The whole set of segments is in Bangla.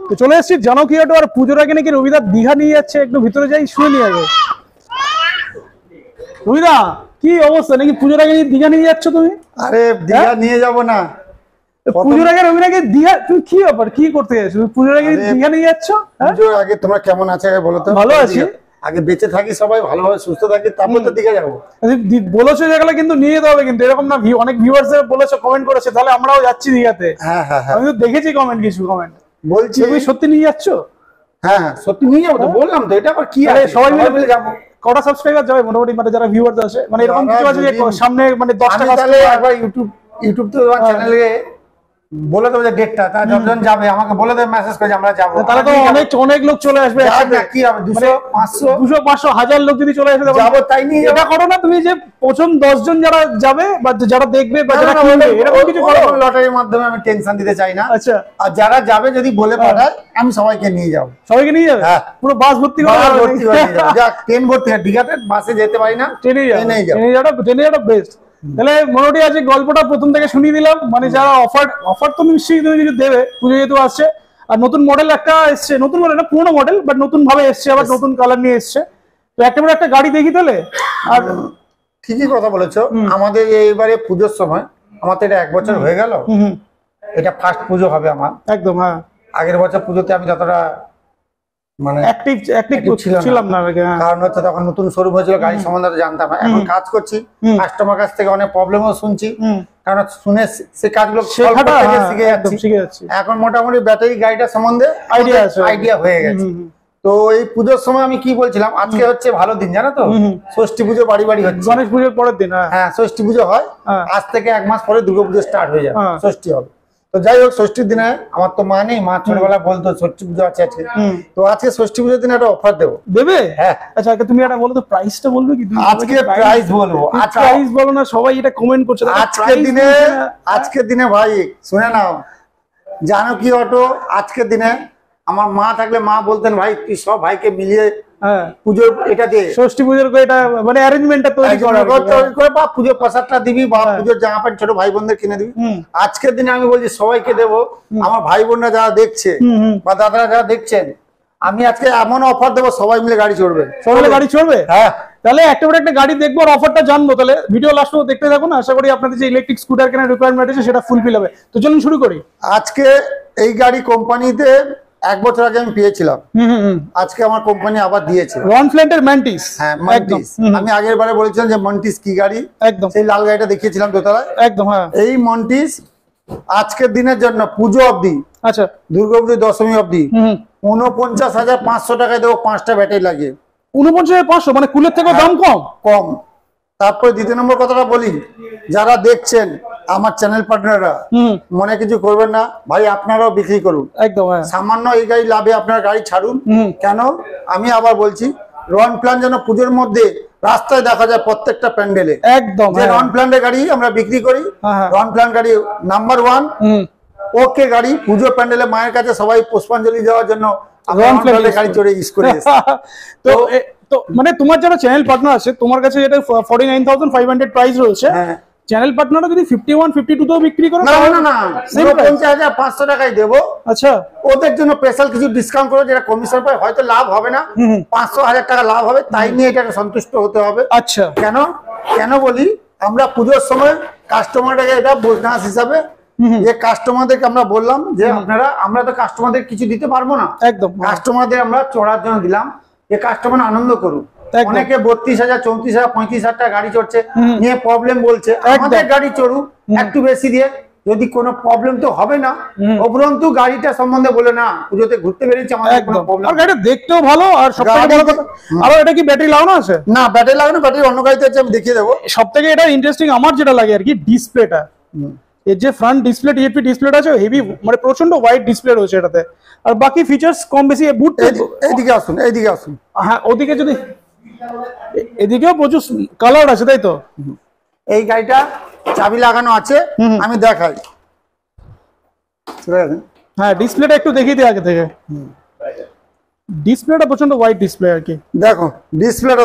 তো চলে এসেছি জানকী অটো, আর পুজোর আগে নাকি রবিদা দীঘা নিয়ে যাচ্ছে, একটু ভিতরে যাই শুনে নিয়ে আগে। রবিদা কি অবস্থা, নাকি পুজোর আগে দীঘা নিয়ে যাচ্ছ তুমি? আরে দীঘা নিয়ে যাব না, পুজোর আগে রবিদাকে দীঘা, তুমি কি ব্যাপার, কি করতে যাচ্ছ পুজোর আগে দীঘা নিয়ে যাচ্ছ? পুজোর আগে তোমরা কেমন আছে বলো তো? ভালো আছি, আগে বেঁচে থাকি সবাই, ভালোভাবে সুস্থ থাকি, তারপর তো দীঘা যাবো। বলেছো যেগুলো কিন্তু নিয়ে যেতে হবে, কিন্তু এরকম না। অনেক ভিউয়ার্স বলেছো, কমেন্ট করেছে, তাহলে আমরাও যাচ্ছি দীঘাতে। হ্যাঁ হ্যাঁ হ্যাঁ, আমি তো দেখেছি কমেন্ট, কিছু কমেন্ট বলছি তুমি সত্যি নিয়ে যাচ্ছ? হ্যাঁ হ্যাঁ সত্যি নিয়ে যাবো তো, বললাম তো। এটা আবার কি আছে, সবাই মিলে যাবো। কটা সাবস্ক্রাইবার যাবে মোটামুটি, মানে যারা ভিউয়ার্স আছে, মানে এরকম কিছু আছে যে সামনে মানে 10টা তাহলে একবার ইউটিউব তো চ্যানেলে বলে দেবো যে ডেটটা, তা যতজন যাবে আমাকে বলে দেবে, মেসেজ করে আমরা যাবো। তাহলে তো অনেক লোক চলে আসবে। কি হবে, 200 500 200 500 1000 লোক যদি চলে আসে যাবো, তাই নিয়ে এটা করো না তুমি, যে প্রথম 10 জন যারা যাবে বা যারা দেখবে বা যারা কিনবে, এরকম কিছু করো। লটারির মাধ্যমে আমি টেনশন দিতে চাই না। আচ্ছা, আর যারা যাবে যদি বলে পাঠায়, আমি সবাইকে নিয়ে যাবো। সবাইকে নিয়ে যাবে? হ্যাঁ, পুরো বাস ভর্তি করে যাক, ট্রেন ভর্তি। দীঘাতে বাসে যেতে পারি না, ট্রেনে যাওয়াটা বেস্ট। তাহলে মোটামুটি আজকে গল্পটা প্রথম থেকে শুনিয়ে দিলাম। মানে যারা অফার তো নিশ্চয়ই তুমি কিছু দেবে, পুজো যেহেতু আসছে। আর নতুন মডেল একটা এসছে, নতুন মডেল না, পুরোনো মডেল, বাট নতুন ভাবে এসছে, আবার নতুন কালার নিয়ে এসছে। তো একেবারে একটা গাড়ি দেখি তাহলে। আর ঠিকই কথা বলেছো। আমাদের এইবারে পুজোর সময়, আমার তো এটা 1 বছর হয়ে গেল, এটা ফার্স্ট পুজো হবে আমার। একদম, হ্যাঁ। আগের বছর পুজোতে আমি যতটা মানে অ্যাক্টিভ ছিলাম না, কারণ হচ্ছে তখন নতুন শোরুম হয়েছিল, গাড়ি সম্বন্ধে জানতাম না। এখন কাজ করছি, কাস্টমার কাছ থেকে অনেক প্রবলেমও শুনছি, কারণ শুনে সে কাজগুলো শিখে যাচ্ছি। এখন মোটামুটি ব্যাটারি গাড়িটা সম্বন্ধে আইডিয়া হয়ে গেছে। তো এই পুজোর সময় আমি কি বলছিলাম, আজকে হচ্ছে ভালো দিন, জানো তো? ষষ্ঠী পুজো বাড়ি বাড়ি হচ্ছে, গণেশ পুজোর পরের দিন। হ্যাঁ, ষষ্ঠী পুজো হয়। আজ থেকে 1 মাস পরে দুর্গাপুজো স্টার্ট হয়ে যায়, ষষ্ঠী হবে। তো যাই হোক, ষষ্ঠীর দিনে আমার তো মা নেই, মা ছোটবেলা বলতো ষষ্ঠী পুজো আছে আজকে। তো আজকে ষষ্ঠী পুজোর দিনে একটা অফার দেবে। হ্যাঁ, আচ্ছা, তুমি একটা বলো তো, প্রাইসটা বলবে কি? আজকে প্রাইস বলবো। আচ্ছা, প্রাইস বলো না, সবাই এটা কমেন্ট করছে। আজকের দিনে ভাই শুনে নাও, জানকী অটো আজকের দিনে আমার মা থাকলে মা বলতেন, ভাই তুই সব ভাইকে মিলিয়ে পুজোর এটা দে, ষষ্ঠী পুজোর এটা মানে অ্যারেঞ্জমেন্টটা তৈরি করে, বা পুজোর প্রসাদটা দিবি, বা পুজোর জামা প্যান্ট ছোট ভাই বোনদের কিনে দিবি। আজকের দিনে আমি বলছি সবাইকে দেবো, আমার ভাই বোনরা যারা দেখছে বা দাদারা যারা দেখছেন, আমি আজকে এমন অফার দেবো, সবাই মিলে গাড়ি চড়বে। সবাই মিলে গাড়ি চড়বে? হ্যাঁ। তাহলে একটা গাড়ি দেখবো আর অফারটা জানবো। তাহলে ভিডিও লাস্ট পর্যন্ত দেখতে থাকুন। আশা করি আপনাদের যে ইলেকট্রিক স্কুটার কেনার রিকোয়ারমেন্ট আছে সেটা ফুলফিল হবে। তো চলুন শুরু করি। আজকে এই গাড়ি কোম্পানিতে 1 বছর আগে আমি পেয়েছিলাম, আজকে আমার কোম্পানি আবার দিয়েছে। রনফ্ল্যাটের ম্যান্টিস। হ্যাঁ, ম্যান্টিস। আমি আগের বারে বলেছিলাম যে মন্টিস কি গাড়ি, একদম সেই লাল গাড়িটা দেখিয়েছিলাম দোতলায়। একদম, হ্যাঁ। এই মন্টিস আজকের দিনের জন্য পুজো অবধি, আচ্ছা, দুর্গাপুজো দশমী অবধি 49,500 টাকায় দেবো 5টা ব্যাটারি লাগিয়ে। 49,500 মানে কুলের থেকে দাম কম। তারপরে দ্বিতীয় নম্বর কথাটা বলি, যারা দেখছেন আমার চ্যানেল পার্টনাররা, মনে কিছু করবেন না ভাই, আপনারাও বিক্রি করুন। একদম, সামান্য এই গাড়ি লাভে আপনার গাড়ি ছাড়ুন। কেন আমি আবার বলছি, রন প্ল্যান যেন পুজোর মধ্যে রাস্তায় দেখা যায় প্রত্যেকটা প্যান্ডেলে। একদম, রন প্ল্যানের গাড়ি আমরা বিক্রি করি। রন প্ল্যান গাড়ি নাম্বার 1 ওকে গাড়ি। পুজো প্যান্ডেলে মায়ের কাছে সবাই পুষ্পাঞ্জলি দেওয়ার জন্য রন প্ল্যানের গাড়ি চড়ে ইউজ করে। তো মানে তোমার যারা চ্যানেল পার্টনার আছে, তোমার কাছে যেটা 49,500 প্রাইস রয়েছে, চ্যানেল পার্টনাররা যদি 51 52 তেও বিক্রি করে, না 50,500 টাকায় দেবো। আচ্ছা, ওদের জন্য স্পেশাল কিছু ডিসকাউন্ট করে, যেটা কমিশন পায়, হয়তো লাভ হবে না, 500,000 টাকা লাভ হবে, তাই নিয়ে এটাকে সন্তুষ্ট হতে হবে। আচ্ছা, কেন বলি, আমরা পুজোর সময় কাস্টমারটাকে এটা বোনাস হিসাবে, যে কাস্টমারদেরকে আমরা বললাম যে আমরা তো কাস্টমারদের কিছু দিতে পারবো না, একদম কাস্টমারদের আমরা চড়ার জন্য দিলাম, যে কাস্টমার আনন্দ করুক। অনেকে 32,000 34,000 35,000 টাকা গাড়ি চড়ছে, নিয়ে প্রবলেম বলছে, আমাদের গাড়ি চড়ুক একটু বেশি দিয়ে, যদি কোনো প্রবলেম তো হবে না। উপরন্তু গাড়িটা সম্বন্ধে বলে না, পুজোতে ঘুরতে বেরিয়েছি, আমাদের কোনো প্রবলেম। আর গাড়িটা দেখতেও ভালো, আর সবথেকে বড় কথা, আর এটা কি ব্যাটারি লাগানো আছে? না, ব্যাটারি লাগানো, ব্যাটারি অন্য গাড়িতে আছে, আমি দেখিয়ে দেবো। সবথেকে এটা ইন্টারেস্টিং আমার যেটা লাগে আর কি, ডিসপ্লেটা। এর যে ফ্রন্ট ডিসপ্লে, টিএফপি ডিসপ্লেটা আছে, হেভি, মানে প্রচন্ড ওয়াইড ডিসপ্লে রয়েছে এটাতে। আর বাকি ফিচার্স কম বেশি। বুট এইদিকে আসুন। হ্যাঁ, ওদিকে যদি, এদিকেও প্রচুর কালার আছে, তাই তো? এই গাড়িটা চাবি লাগানো আছে, আমি দেখাই। হ্যাঁ, ডিসপ্লেটা একটু দেখিয়ে দিই আগে থেকে। ডিসপ্লেটা প্রচন্ড ওয়াইড ডিসপ্লে আর কি। দেখো ডিসপ্লেটা,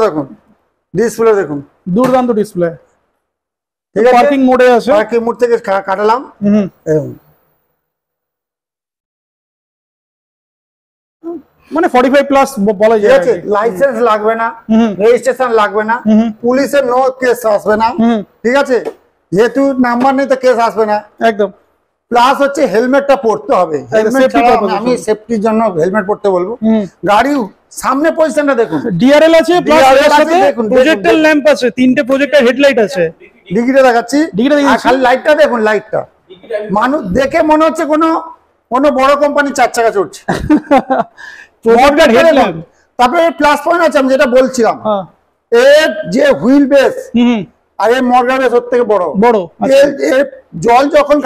দেখুন দুর্দান্ত ডিসপ্লে। পার্কিং মোডে আছে, পার্কিং মোড থেকে কাটালাম। মানে 45 প্লাস বলা যায়। ঠিক আছে, লাইসেন্স লাগবে না, রেজিস্ট্রেশন লাগবে না, পুলিশের নো কেস আসবে না। ঠিক আছে, যেহেতু নাম্বার নেই তো কেস আসবে না একদম। প্লাস হচ্ছে হেলমেটটা পড়তে হবে, হেলমেট ছাড়া আমি সেফটির জন্য হেলমেট পড়তে বলবো। গাড়ি সামনে পজিশনটা দেখুন, ডিআরএল আছে প্লাস এর সাথে প্রজেক্টর ল্যাম্প আছে, তিনটে প্রজেক্টর হেডলাইট আছে। ডিগ্রিটা দেখাচ্ছি, আর খালি লাইটটা দেখুন, লাইটটা মানুষ দেখে মনে হচ্ছে কোনো বড় কোম্পানি 4 চাকা চড়ছে। তারপরে প্লাস পয়েন্ট আছে, আমি যেটা বলছিলাম, এর যে হুইল বেস আর এর মর্গার বেস ওর থেকে বড়। জল যখন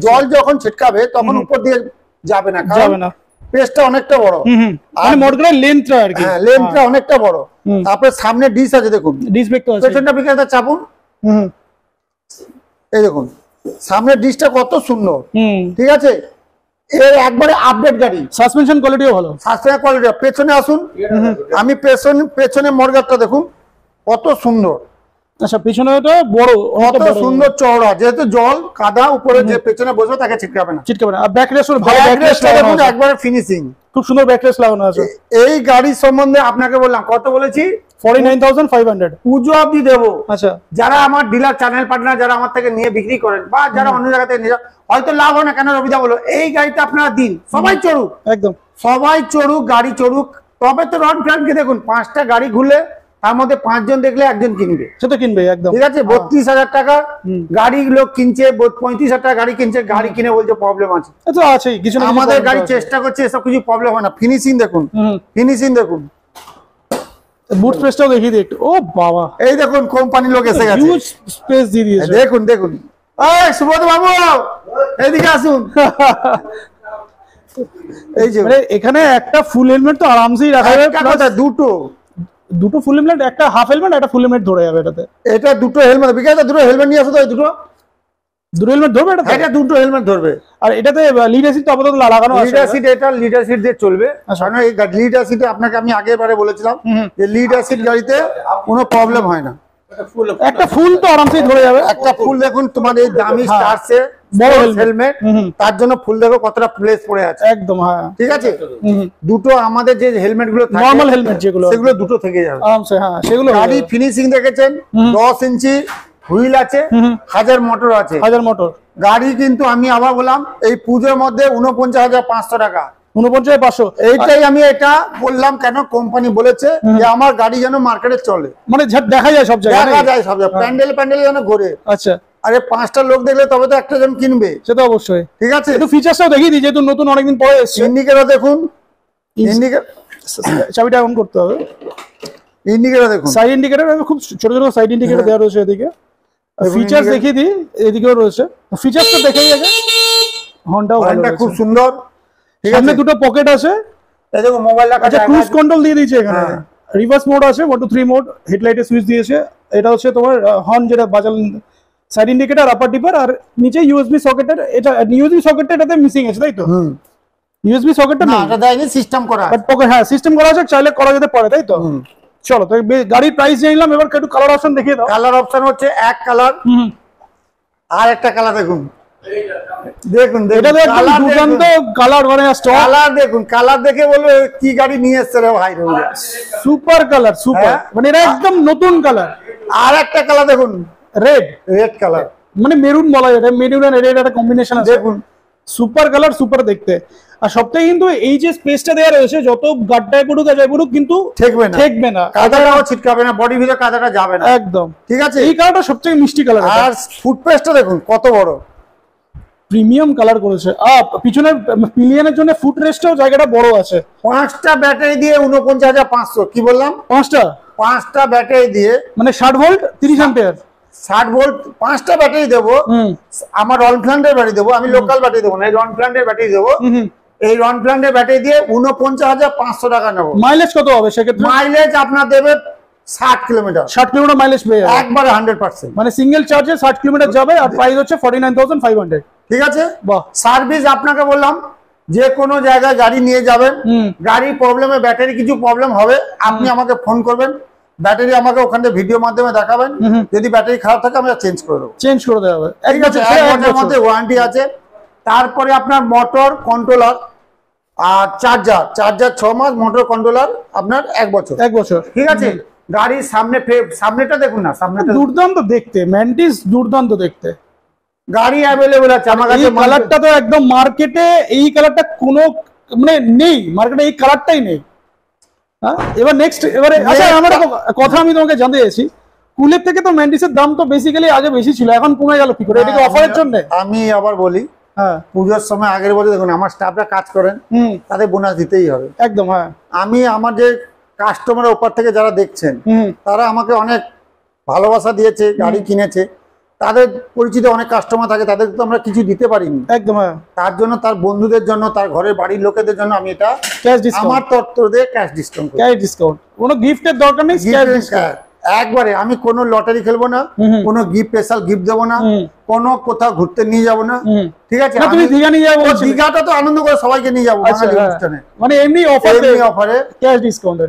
জল যখন ছিটকাবে তখন উপর দিয়ে যাবে না, পেজটা অনেকটা বড়, মানে মর্গারের লেন্থটা আর কি, হ্যাঁ লেন্থটা অনেকটা বড়। তারপরে সামনে ডিশ আছে দেখুন, ডিশ ব্রেক তো আছে, পেছনটা বিকেলটা চাপুন, এই দেখুন সামনে ডিশটা কত সুন্দর। ঠিক আছে, এর একবারে আপডেট গাড়ি, সাসপেনশন কোয়ালিটিও ভালো, সাসপেনশন কোয়ালিটি। পেছনে আসুন, আমি পেছনে মর্গারটা দেখুন কত সুন্দর। আচ্ছা, পেছনেটা বড়, কত সুন্দর চওড়া, যেহেতু জল কাদা উপরে যে পেছনে বসবে তাকে ছিটকাবে না। আর ব্যাক রেস্ট ভালো, ব্যাক রেস্ট দেখুন একবারে ফিনিশিং, খুব সুন্দর ব্যাক রেস্ট লাগানো আছে। এই গাড়ির সম্বন্ধে আপনাকে বললাম, কত বলেছি? 49,500 পুজো অবধি দেবো। আচ্ছা, যারা আমার ডিলার চ্যানেল পার্টনার, যারা আমার থেকে নিয়ে বিক্রি করেন বা যারা অন্য জায়গা থেকে নিয়ে যান, হয়তো লাভ হয় না, কেন রবিদা বলো, এই গাড়িটা আপনারা দিন, সবাই চড়ুক, একদম সবাই চড়ুক, গাড়ি চড়ুক। তবে তো রন ফ্ল্যানকে দেখুন, 5টা গাড়ি ঘুরলে তার মধ্যে 5 জন দেখলে একজন কিনবে, সেটা কিনবে একদম। ঠিক আছে, 32,000 টাকা গাড়ি লোক কিনছে, 35,000 টাকা গাড়ি কিনছে, গাড়ি কিনে বলছে প্রবলেম আছে। তো আছে কিছু না, আমাদের গাড়ি চেষ্টা করছে এসব কিছু প্রবলেম হয় না। ফিনিশিং দেখুন, ফিনিশিং দেখুন, বুট স্পেসটাও দেখিয়ে দিই একটু। ও বাবা, এই দেখুন কোম্পানি লোক এসে গেছে, হিউজ স্পেস দিয়ে দিয়েছে। দেখুন দেখুন, এই সুবোধ বাবু এইদিকে আসুন। এই যে মানে এখানে একটা ফুল হেলমেট তো আরামসেই রাখা যাবে, দুটো ফুল হেলমেট, একটা হাফ হেলমেট, একটা ফুল হেলমেট ধরে যাবে এটাতে। এটা দুটো হেলমেট, বিকাশ দুটো হেলমেট নিয়ে আসো তো, দুটো হেলমেট ধরবে এটা? এটা দুটো হেলমেট ধরবে। আর এটাতে লিড অ্যাসিড তো আপাতত লাগানো আছে, লিড অ্যাসিড, এটা লিড অ্যাসিড দিয়ে চলবে। কারণ এই লিড অ্যাসিডে আপনাকে আমি আগেরবারে বলেছিলাম যে লিড অ্যাসিড গাড়িতে কোনো প্রবলেম হয় না। একটা ফুল তো আরামসেই ধরে যাবে। একটা ফুল দেখুন, তোমার এই দামি স্টারসে বড় হেলমেট, তার জন্য ফুল দেখো কতটা প্লেস পড়ে আছে, একদম। হ্যাঁ, ঠিক আছে। দুটো আমাদের যে হেলমেট গুলো থাকে, নরমাল হেলমেট যেগুলো, সেগুলো দুটো থেকে যাবে আরামসে। হ্যাঁ, সেগুলো গাড়ি ফিনিশিং দেখেছেন, 10 ইঞ্চি হুইল আছে, 1000 মোটর আছে, 1000 মোটর গাড়ি। কিন্তু আমি আবার বললাম, এই পুজোর মধ্যে 49,500 টাকা, 49,500। এইটাই আমি এটা বললাম কেন, কোম্পানি বলেছে যে আমার গাড়ি যেন মার্কেটে চলে, মানে দেখা যায় সব জায়গায়, দেখা যায় সব জায়গায়, প্যান্ডেল যেন ঘোরে। আচ্ছা, আরে 5টা লোক দেখলে তবে তো একটা জন কিনবে, সেটা অবশ্যই। ঠিক আছে, একটু ফিচারসটাও দেখিয়ে দিই, যেহেতু নতুন অনেকদিন পরে এসেছে। ইন্ডিকেটর দেখুন, চাবিটা অন করতে হবে। ইন্ডিকেটর দেখুন, সাইড ইন্ডিকেটর, খুব ছোট ছোট সাইড ইন্ডিকেটর দেওয়া রয়েছে এদিকে। ফিচার্স দেখিয়ে দিই, এদিকেও রয়েছে ফিচারসটা, দেখেই গেছে। হর্নটা খুব সুন্দর, ঠিক আছে। সামনে দুটো পকেট আছে, এই দেখো মোবাইল রাখা আচ্ছা, ক্রুজ কন্ট্রোল দিয়ে দিয়েছে এখানে। রিভার্স মোড আছে, 1 to 3 মোড, হেডলাইটে সুইচ দিয়েছে। এটা হচ্ছে তোমার হর্ন যেটা বাজাল, সাইড ইন্ডিকেটর, আপার ডিপার, আর নিচে ইউএসবি সকেটের। এটা ইউএসবি সকেটটা এটাতে মিসিং আছে, তাই তো? ইউএসবি সকেটটা না, এটা দেয়নি, সিস্টেম করা, বাট পকেট, হ্যাঁ সিস্টেম করা আছে, চাইলে করা যেতে পারে, তাই তো? চলো, তো গাড়ির প্রাইস জানলাম, এবার একটু কালার অপশন দেখিয়ে দাও। কালার অপশন হচ্ছে এক কালার, আর একটা কালার দেখুন, দেখুন এটা দেখুন, দুর্দান্ত কালার, মানে কালার দেখুন, কালার দেখে বলবে কি গাড়ি নিয়ে এসছে রে ভাই, সুপার কালার, সুপার, মানে এটা একদম নতুন কালার। আর একটা কালার দেখুন, রেড কালার, মানে মেরুন বলা যায়, মেরুন আর রেড একটা কম্বিনেশন আছে। দেখুন, সুপার কালার, সুপার দেখতে। আর সবথেকে কিন্তু এই যে স্পেসটা দেওয়া রয়েছে, যত গাড্ডায় পড়ুক আর যাই পড়ুক, কিন্তু ঠেকবে না, কাদাটাও ছিটকাবে না, বডি ভিতরে কাদাটা যাবে না, একদম, ঠিক আছে। এই কালারটা সবথেকে মিষ্টি কালার। আর ফুটপেস্টটা দেখুন কত বড়, প্রিমিয়াম কালার করেছে। পিছনে পিলিয়নের জন্য ফুট রেস্টও জায়গাটা বড় আছে। 5টা ব্যাটারি দিয়ে 49,500, কি বললাম? 5টা ব্যাটারি দিয়ে, মানে 60 ভোল্ট 30 অ্যাম্পিয়ার, 60 ভোল্ট, 5টা ব্যাটারি দেবো। আমার রনফ্ল্যান্ডের ব্যাটারি দেবো, আমি লোকাল ব্যাটারি দেবো না, রনফ্ল্যান্ডের ব্যাটারি দেবো। এই রনফ্ল্যান্ডের ব্যাটারি দিয়ে 49,500 টাকা নেবো। মাইলেজ কত হবে সেক্ষেত্রে? মাইলেজ আপনার দেবে 60 কিলোমিটার, 60 কিলোমিটার মাইলেজ পেয়ে যাবে একবারে 100%, মানে সিঙ্গেল চার্জে 60 কিলোমিটার যাবে। আর প্রাইস হচ্ছে 49,500, ঠিক আছে। বাহ। সার্ভিস আপনাকে বললাম, যে কোনো জায়গায় গাড়ি নিয়ে যাবেন, গাড়ি প্রবলেমে, ব্যাটারি কিছু প্রবলেম হবে, আপনি আমাকে ফোন করবেন, ব্যাটারি আমাকে ওখানে ভিডিও মাধ্যমে দেখাবেন, যদি ব্যাটারি খারাপ থাকে আমরা চেঞ্জ করে দেবো, হবে, ঠিক আছে। 1 বছরের মধ্যে ওয়ারেন্টি আছে। তারপরে আপনার মোটর কন্ট্রোলার আর চার্জার 6 মাস, মোটর কন্ট্রোলার আপনার 1 বছর। 1 বছর, ঠিক আছে। গাড়ির সামনেটা দেখুন না, সামনেটা দুর্দান্ত দেখতে, ম্যান্টিস দুর্দান্ত দেখতে। গাড়ি অ্যাভেলেবল আছে আমার কাছে। কালারটা তো একদম মার্কেটে এই কালারটা কোনো মানে নেই, মার্কেটে এই কালারটাই নেই। হ্যাঁ, এবার নেক্সট, এবারে আচ্ছা আমার কথা আমি তোমাকে জানতে চাইছি, কুলের থেকে তো ম্যান্টিসের দাম তো বেসিক্যালি আগে বেশি ছিল, এখন কমে গেল কি করে? এটা কি অফারের জন্য? আমি আবার বলি, হ্যাঁ, পুজোর সময় আগের বছর দেখুন আমার স্টাফরা কাজ করেন, তাদের বোনাস দিতেই হবে একদম। হ্যাঁ, আমি আমার যে কাস্টমারের ওপর থেকে যারা দেখছেন তারা আমাকে অনেক ভালোবাসা দিয়েছে, গাড়ি কিনেছে, তাদের পরিচিত অনেক কাস্টমার থাকে, তাদেরকে তো আমরা কিছু দিতে পারিনি একদম। হ্যাঁ, তার জন্য তার বন্ধুদের জন্য, তার ঘরের বাড়ির লোকেদের জন্য আমি এটা ক্যাশ ডিসকাউন্ট, আমার তরফ দিয়ে ক্যাশ ডিসকাউন্ট, কোনো গিফটের দরকার নেই, একবারে। আমি কোনো লটারি খেলবো না, কোনো গিফট স্পেশাল গিফট দেবো না, কোনো কোথাও ঘুরতে নিয়ে যাবো না, ঠিক আছে? তুমি দীঘা নিয়ে যাবো, দীঘাটা তো আনন্দ করে সবাইকে নিয়ে যাবো বাঙালি অনুষ্ঠানে, মানে এমনি অফারে ক্যাশ ডিসকাউন্ট।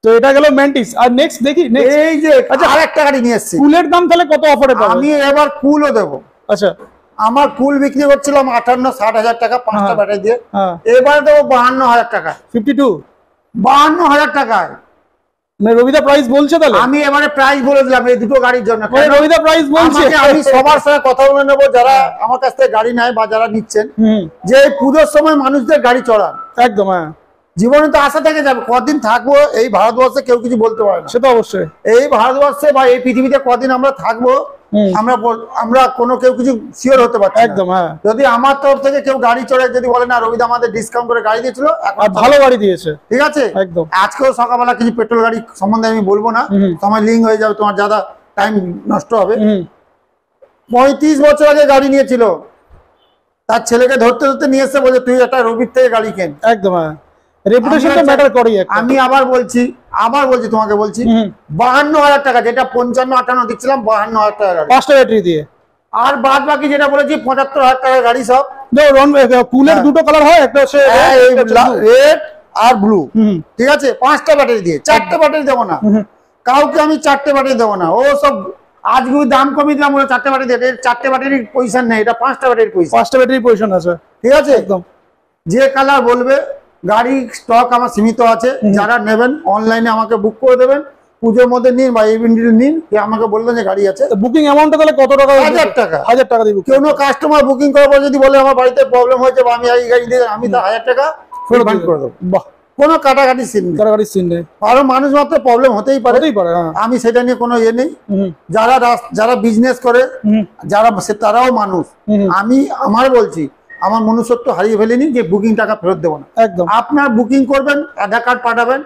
তো এটা গেল ম্যান্টিস। আর নেক্সট দেখি, এই যে আরেকটা গাড়ি নিয়ে এসেছি। কুলের দাম তাহলে কত অফারে পাবো? আমি এবার কুলও দেবো। আচ্ছা, আমার কুল বিক্রি করছিলাম 58-60 হাজার টাকা 5টা ব্যাটারি দিয়ে, এবারে দেবো 52,000 টাকা। 52,000 টাকায় মানে রবিদা প্রাইস বলছে তাহলে? আমি এবারে প্রাইস বলে দিলাম এই দুটো গাড়ির জন্য। রবিদা প্রাইস বলছে, আমি সবার সাথে কথা বলে নেবো যারা আমার কাছ থেকে গাড়ি নেয় বা যারা নিচ্ছেন, যে পুজোর সময় মানুষদের গাড়ি চড়ান। একদম। হ্যাঁ, জীবনে তো আশা থেকে যাবে, কদিন থাকবো এই ভারতবর্ষে কেউ কিছু বলতে পারে না, সেটা অবশ্যই। এই ভারতবর্ষে বা এই পৃথিবীতে কদিন আমরা থাকবো আমরা কোনো কেউ কিছু শিওর হতে পারছি একদম। হ্যাঁ, যদি আমার তরফ থেকে কেউ গাড়ি চড়ে যদি বলে না রবিদা আমাদের ডিসকাউন্ট করে গাড়ি দিয়েছিল, ভালো গাড়ি দিয়েছে, ঠিক আছে একদম। আজকেও সকালবেলা কিছু পেট্রোল গাড়ি সম্বন্ধে আমি বলবো না, তোমার লিঙ্ক হয়ে যাবে, তোমার যারা টাইম নষ্ট হবে। 35 বছর আগে গাড়ি নিয়েছিল, তার ছেলেকে ধরতে ধরতে নিয়ে এসে বলে তুই একটা রবির থেকে গাড়ি কেন। একদম। রেপুটেশনটা ম্যাটার করে। আমি আবার বলছি তোমাকে বলছি 52,000 টাকা, যেটা 55-58 দিচ্ছিলাম 52,000 টাকা গাড়ি 5টা ব্যাটারি দিয়ে। আর বাদ বাকি যেটা বলেছি 75,000 টাকা গাড়ি সব। কুলের দুটো কালার হয়, একটা হচ্ছে রেড আর ব্লু, ঠিক আছে? 5টা ব্যাটারি দিয়ে, 4টে ব্যাটারি দেবো না কাউকে, আমি 4টে ব্যাটারি দেবো না। ও সব আজকে দাম কমিয়ে দিলাম, 4টে ব্যাটারি দিয়ে, 4টে ব্যাটারির পজিশন নেই, এটা 5টা ব্যাটারির পজিশন। 5টা ব্যাটারির পজিশন আছে, ঠিক আছে একদম। যে কালার বলবে, গাড়ি স্টক আমার সীমিত আছে, যারা নেবেন অনলাইনে আমাকে বুক করে দেবেন, পুজোর মধ্যে নিন বা ইভেন্টে নিন, আমাকে বলবেন যে গাড়ি আছে। বুকিং অ্যামাউন্টটা তাহলে কত টাকা? 1,000 টাকা। 1,000 টাকা দিব। কোনো কাস্টমার বুকিং করার পর যদি বলে আমার বাড়িতে প্রবলেম হয়েছে বা আমি এই গাড়ি দিয়ে, আমি তো 1,000 টাকা রিফান্ড করে দেবো। বাহ, কোনো কাটাকাটি সিন নেই। কারণ মানুষ মাত্র প্রবলেম হতেই পারে, আমি সেটা নিয়ে কোনো ইয়ে নেই। যারা বিজনেস করে যারা তারাও মানুষ, আমি বলছি আমার মনুষ্যত্ব হারিয়ে ফেলেনি যে বুকিং টাকা ফেরত দেবো না। একদম। আপনার বুকিং করবেন, আধার কার্ড পাঠাবেন,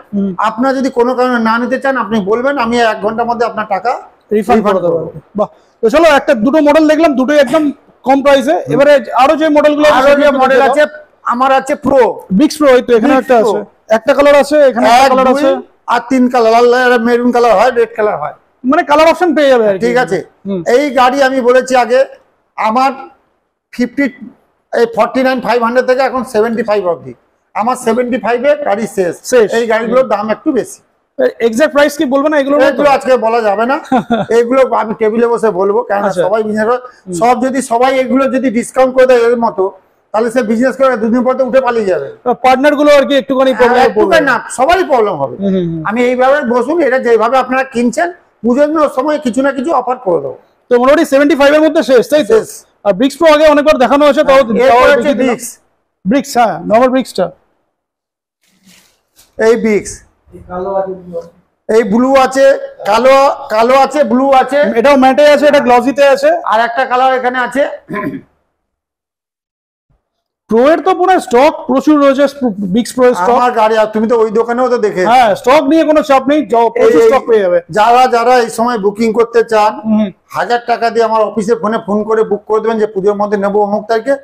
আপনার যদি কোনো কারণে না নিতে চান আপনি বলবেন, আমি 1 ঘন্টার মধ্যে আপনার টাকা রিফান্ড করে দেবো। বাহ, তো চলো দুটো মডেল দেখলাম, দুটোই একদম কম প্রাইসে। এবারে আরো যে মডেলগুলো আছে, আমার আছে প্রো, বিক্স প্রো, এই তো এখানে একটা আছে, একটা কালার আছে, এখানে একটা কালার আছে, আর 3 কালার, লাল, মেরুন কালার হয়, রেড কালার হয়, মানে কালার অপশন পেয়ে যাবে, ঠিক আছে। এই গাড়ি আমি বলেছি আগে আমার 49,500 থেকে এখন 75 অবধি, আমার 75 এ গাড়ি শেষ। এই গাড়িগুলোর দাম একটু বেশি। এক্সাক্ট প্রাইস কি বলবো না? এগুলো আজকে বলা যাবে না, এগুলো আমি টেবিলে বসে বলবো, কারণ সবাই বিজনেস সব যদি সবাই এগুলো যদি ডিসকাউন্ট করে দেয় এর মতো, তাহলে সে বিজনেস করে 2 দিন পর তো উঠে পালিয়ে যাবে। পার্টনার গুলো আর কি একটুখানি প্রবলেম না, সবারই প্রবলেম হবে। আমি এইভাবে বসুন, এটা যেভাবে আপনারা কিনছেন পুজোর সময় কিছু না কিছু অফার করে দেবো। তো মোটামুটি 75 এর মধ্যে শেষ, তাই তো? আর ব্রিক্স প্রো আগে অনেকবার দেখানো হয়েছে, তাও ব্রিক্স, হ্যাঁ নরমাল ব্রিক্সটা, এই ব্রিক্স, এই ব্লু আছে, কালো আছে, ব্লু আছে, এটাও ম্যাটে আছে, এটা গ্লসিতে আছে, আর একটা কালার এখানে আছে। প্রো এর তো পুরো স্টক প্রচুর রয়েছে, বিক্স প্রো স্টক। আমার গাড়ি, আর তুমি তো ওই দোকানেও তো দেখে, হ্যাঁ স্টক নিয়ে কোনো চাপ নেই, প্রচুর স্টক পেয়ে যাবে। যারা এই সময় বুকিং করতে চান 1,000 টাকা দিয়ে আমার অফিসে ফোন করে বুক করে দেবেন যে পুজোর মধ্যে নেবো অমুক তারিখে,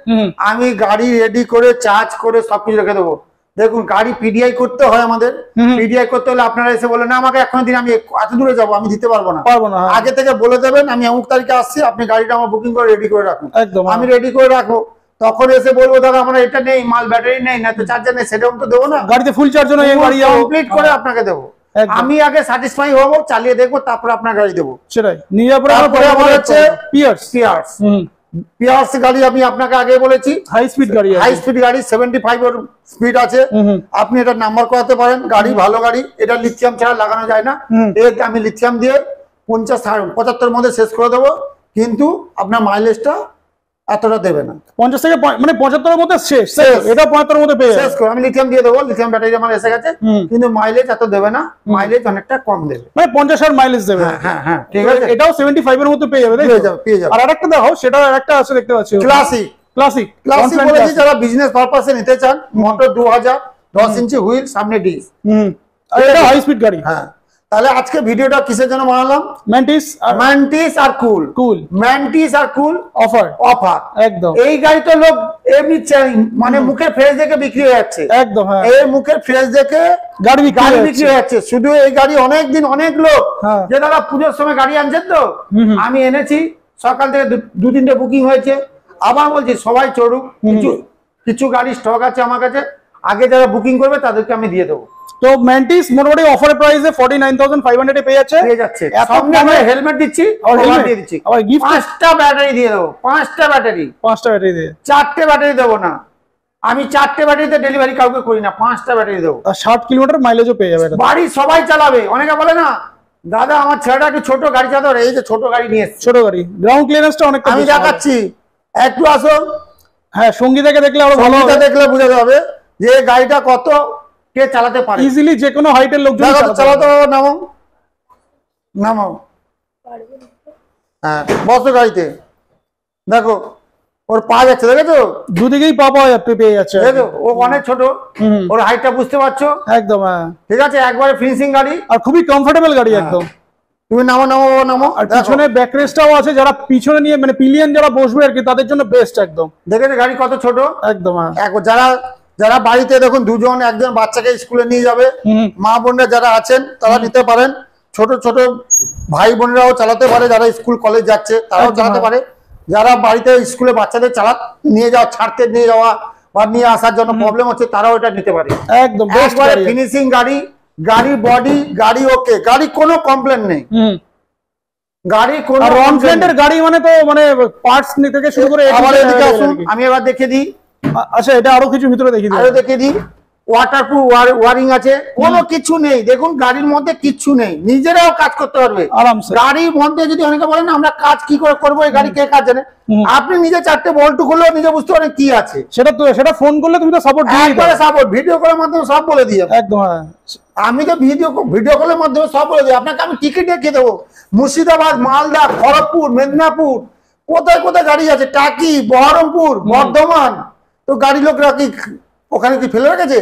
আমি গাড়ি রেডি করে চার্জ করে সবকিছু রেখে দেবো। দেখুন গাড়ি পিডিআই করতে হয় আমাদের, পিডিআই করতে হলে আপনারা এসে বলে না আমাকে এখন দিন, আমি এত দূরে যাবো, আমি দিতে পারবো না। আগে থেকে বলে দেবেন আমি অমুক তারিখে আসছি, আপনি গাড়িটা আমার বুকিং করে রেডি করে রাখুন, আমি রেডি করে রাখবো। তখন এসে বলবো দাদা আমার এটা নেই, মাল ব্যাটারি নেই, না তো চার্জার নেই, সেটাও তো দেবো না, গাড়িতে ফুল চার্জ কমপ্লিট করে আপনাকে দেবো। আমি আগে স্যাটিসফাই হবো, চালিয়ে দেখবো, তারপরে আপনার গাড়ি দেবো। সেটাই নিয়ে যাওয়ার পরে আমার হচ্ছে পিয়ার্স পিয়ার্স গাড়ি আমি আপনাকে আগে বলেছি, হাই স্পিড গাড়ি, হাই স্পিড গাড়ি 75 এর স্পিড আছে, আপনি এটা নাম্বার করাতে পারেন। গাড়ি ভালো গাড়ি, এটা লিথিয়াম ছাড়া লাগানো যায় না, আমি লিথিয়াম দিয়ে 50-75 মধ্যে শেষ করে দেবো, কিন্তু আপনার মাইলেজটা এতটা দেবে না। 50 থেকে মানে 75 এর মধ্যে শেষ, এটা 75 এর মধ্যে পেয়ে শেষ করে আমি লিথিয়াম দিয়ে দেবো, লিথিয়াম ব্যাটারি আমার এসে গেছে, কিন্তু মাইলেজ এত দেবে না, মাইলেজ অনেকটা কম দেবে, মানে 50 আর মাইলেজ দেবে। হ্যাঁ হ্যাঁ ঠিক আছে, এটাও 75 এর মধ্যে পেয়ে যাবে, পেয়ে যাবে। আর আরেকটা দেখো, সেটা আরেকটা আছে দেখতে পাচ্ছি, ক্লাসিক ক্লাসিক বলেছি, যারা বিজনেস পারপাসে নিতে চান, মোটর 2000, 10 ইঞ্চি হুইল, সামনে ডিস, আর এটা হাই স্পিড গাড়ি। হ্যাঁ, তাহলে আজকে ভিডিওটা কিসের জন্য বানালাম? ম্যান্টিস আর কুল অফার একদম। এই গাড়িটা লোক এমনি মানে মুখের ফ্রেশ দেখে বিক্রি হয়ে যাচ্ছে, একদম। হ্যাঁ, এই মুখের ফ্রেশ দেখে গাড়ি বিক্রি হয়ে যাচ্ছে। শুধু এই গাড়ি অনেকদিন অনেক লোক যে দাদা পুজোর সময় গাড়ি আনছেন তো, আমি এনেছি, সকাল থেকে 2-3টে বুকিং হয়েছে, আবার বলছি সবাই চড়ুক, কিছু গাড়ি স্টক আছে আমার কাছে, আগে যারা বুকিং করবে তাদেরকে আমি দিয়ে দেবো। তো ম্যান্টিস মোটামুটি অফার প্রাইসে 49,500 এ পেয়ে যাচ্ছে। সঙ্গে আমরা হেলমেট দিচ্ছি, হেলমেট দিয়ে দিচ্ছি, আবার গিফট 5টা ব্যাটারি দিয়ে দেবো, 5টা ব্যাটারি দিয়ে, 4টে ব্যাটারি দেবো না, আমি 4টে ব্যাটারিতে ডেলিভারি কাউকে করি না, 5টা ব্যাটারি দেবো, 60 কিলোমিটার মাইলেজও পেয়ে যাবে, বাড়ি সবাই চালাবে। অনেকে বলে না দাদা আমার ছেলেটা একটু ছোট গাড়ি চালাতে, এই যে ছোট গাড়ি নিয়ে এসেছে, ছোট গাড়ি, গ্রাউন্ড ক্লিয়ারেন্সটা অনেক, আমি দেখাচ্ছি, একটু আসো। হ্যাঁ, সঙ্গী থেকে দেখলে আরো ভালো, দেখলে বোঝা যাবে যে গাড়িটা কত কে চালাতে পারে, ইজিলি যে কোনো হাইটের লোক চালাতে নামো নামো, হ্যাঁ বসো গাড়িতে, দেখো ওর পা যাচ্ছে, দেখেছো দুদিকেই পা পাওয়া যাচ্ছে, পেয়ে যাচ্ছে, দেখো ও অনেক ছোট, ওর হাইটটা বুঝতে পারছো, একদম। হ্যাঁ ঠিক আছে, একবারে ফিনিশিং গাড়ি, আর খুবই কমফোর্টেবল গাড়ি একদম। তুমি নামো নামো নামো, আর পিছনে ব্যাকরেস্টটাও আছে, যারা পিছনে নিয়ে মানে পিলিয়ন যারা বসবে আর কি, তাদের জন্য বেস্ট একদম। দেখেছো গাড়ি কত ছোট, একদম। যারা যারা বাড়িতে দেখুন দুজন একজন বাচ্চাকে স্কুলে নিয়ে যাবে, মা বোনরা যারা আছেন তারা নিতে পারেন, ছোট ছোট ভাই বোনেরাও চালাতে পারে, যারা স্কুল কলেজ যাচ্ছে তারাও চালাতে পারে, যারা বাড়িতে স্কুলে বাচ্চাদের নিয়ে ছাড়তে নিয়ে যাওয়া বা নিয়ে আসার জন্য প্রবলেম হচ্ছে তারাও এটা নিতে পারে, একদম ফিনিশিং গাড়ি, গাড়ি বডি, গাড়ি ওকে, গাড়ি কোনো কমপ্লেন নেই, গাড়ি কোনো রনফ্লেন্টের গাড়ি মানে তো মানে পার্টস থেকে শুরু করে, আমি এবার দেখে দিই। আচ্ছা, এটা আরো কিছু ভিতরে দেখে দিই, ওয়াটারপ্রুফ ওয়ারিং আছে, কোনো কিছু নেই, দেখুন গাড়ির মধ্যে কিছু নেই, নিজেরাও কাজ করতে পারবে আরামসে। গাড়ির মধ্যে যদি অনেকে বলেন না আমরা কাজ কি করে করবো, এই গাড়ি কে কাজ জানে, আপনি নিজে 4টে বল্টু খুললেও নিজে বুঝতে পারেন কি আছে, সেটা ফোন করলে তুমি তো সাপোর্ট ভিডিও কলের মাধ্যমে সব বলে দিই একদম। আমি তো ভিডিও কলের মাধ্যমে সব বলে দিই, আপনাকে আমি টিকিট দেখিয়ে দেবো, মুর্শিদাবাদ, মালদা, খড়গপুর, মেদিনীপুর, কোথায় কোথায় গাড়ি আছে, টাকি, বহরমপুর, বর্ধমান, তো গাড়ি লোকরা কি ওখানে কি ফেলে রেখেছে,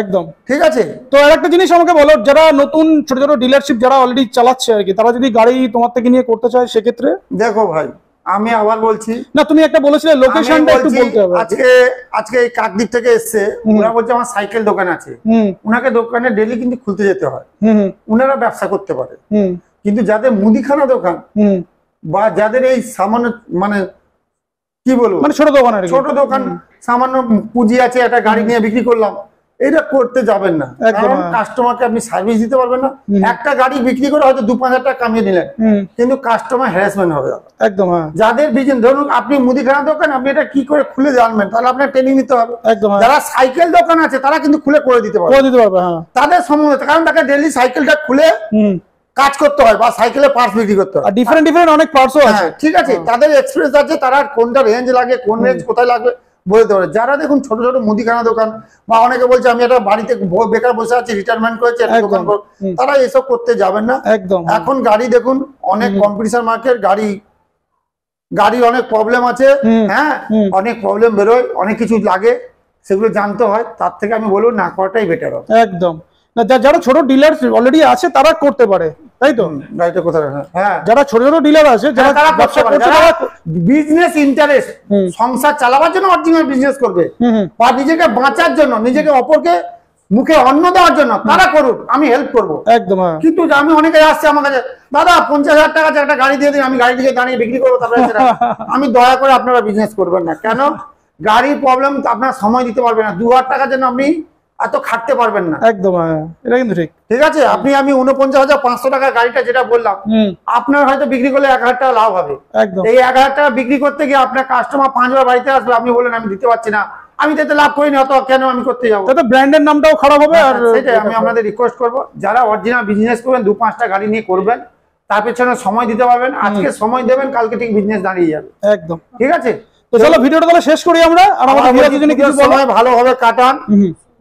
একদম ঠিক আছে। তো আরেকটা জিনিস আমাকে বলো, যারা নতুন ছোট ছোট ডিলারশিপ যারা অলরেডি চালাচ্ছে আর কি, তারা যদি গাড়ি তোমার থেকে নিয়ে করতে চায় সেক্ষেত্রে? দেখো ভাই, আমি আবার বলছি, না তুমি একটা বলেছিলে লোকেশনটা একটু বলতে হবে। আজকে এই কাকদ্বীপ থেকে এসেছে, ওরা বলছে আমার সাইকেল দোকান আছে, উনাকে দোকানে ডেলি কিন্তু খুলতে যেতে হয়, উনারা ব্যবসা করতে পারে, কিন্তু যাদের মুদিখানা দোকান বা যাদের এই সামান্য মানে কি বলবো মানে ছোট দোকান সামান্য পুঁজি আছে, একটা গাড়ি নিয়ে বিক্রি করলাম, এটা করতে যাবেন না, কারণ কাস্টমারকে আপনি সার্ভিস দিতে পারবেন না। একটা গাড়ি বিক্রি করে হয়তো 2-5 টাকা কামিয়ে নিলেন, কিন্তু কাস্টমার হ্যারাসমেন্ট হবে একদম। যাদের বিজনেস, ধরুন আপনি মুদিখানা দোকান, আপনি এটা কি করে খুলে জানবেন, তাহলে আপনার ট্রেনিং নিতে হবে একদম। যারা সাইকেল দোকান আছে তারা কিন্তু খুলে করে দিতে পারবে, তাদের সম্বন্ধে, কারণ তাকে ডেইলি সাইকেলটা খুলে কাজ করতে হয় বা সাইকেলের পার্টস বিক্রি করতে হয়, ডিফারেন্ট অনেক পার্টসও আছে, ঠিক আছে, তাদের এক্সপিরিয়েন্স আছে, তারা কোনটা রেঞ্জ লাগে, কোন রেঞ্জ কোথায় লাগবে বলতে পারে। যারা দেখুন ছোট ছোট মুদিখানা দোকান বা অনেকে বলছে আমি একটা বাড়িতে বেকার বসে আছি, রিটায়ারমেন্ট করেছি, দোকান করব, তারা এসব করতে যাবেন না একদম। এখন গাড়ি দেখুন অনেক কম্পিটিশন মার্কেট, গাড়ি অনেক প্রবলেম আছে, হ্যাঁ অনেক প্রবলেম বেরোয়, অনেক কিছু লাগে, সেগুলো জানতে হয়, তার থেকে আমি বলবো না করাটাই বেটার হবে একদম। যারা ছোট ডিলার অলরেডি আছে তারা করতে পারে, তাই তো? গাড়িটা কোথায়, হ্যাঁ যারা ছোট ছোট ডিলার আছে, যারা ব্যবসা করতে পারে, বিজনেস ইন্টারেস্ট, সংসার চালাবার জন্য অরিজিনাল বিজনেস করবে বা নিজেকে বাঁচার জন্য, নিজেকে অপরকে মুখে অন্ন দেওয়ার জন্য, তারা করুক, আমি হেল্প করবো একদম। কিন্তু আমি অনেকে আসছে আমার কাছে, দাদা 50,000 টাকা একটা গাড়ি দিয়ে দিন, আমি গাড়ি দিকে দাঁড়িয়ে বিক্রি করবো, তারপরে আমি দয়া করে আপনারা বিজনেস করবেন না, কেন গাড়ির প্রবলেম আপনার সময় দিতে পারবে না, 2,000 টাকার জন্য আপনি এত খাটতে পারবেন না। একদম, এটা কিন্তু ঠিক। ঠিক আছে, আমি ৪৯,৫০০ টাকা গাড়িটা যেটা বললাম, আপনার হয়তো বিক্রি করলে ১,০০০ টাকা লাভ হবে। একদম, এই ১,০০০ টাকা বিক্রি করতে গিয়ে আপনার কাস্টমার ৫ বার বাড়িতে আসবে, আপনি বলেন আমি দিতে পারছি না, আমি তো লাভ করিনি, অত কেন আমি করতে যাবো? তাতে ব্র্যান্ডের নামটাও খারাপ হবে। আর সেটাই আমি আপনাদের রিকোয়েস্ট করবো, যারা অরিজিনাল বিজনেস করবেন ২-৫টা গাড়ি নিয়ে করবেন, তার পেছনে সময় দিতে পারবেন। আজকে সময় দেবেন, কালকে ঠিক বিজনেস দাঁড়িয়ে যাবে। একদম, ঠিক আছে, তো চলো ভিডিওটা তাহলে শেষ করি আমরা। আর আমাদের ভিডিওর জন্য কিছু সময় ভালোভাবে কাটান,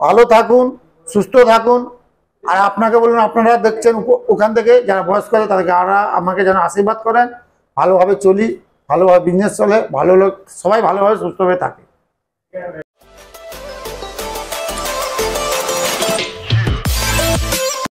ভালো থাকুন, সুস্থ থাকুন। আর আপনাকে বলুন, আপনারা দেখছেন ওখান থেকে যারা বয়স্ক আছে তাদেরকে আমাকে যেন আশীর্বাদ করেন, ভালোভাবে চলি, ভালোভাবে বিজনেস চলে, ভালো লোক সবাই ভালোভাবে সুস্থভাবে থাকে।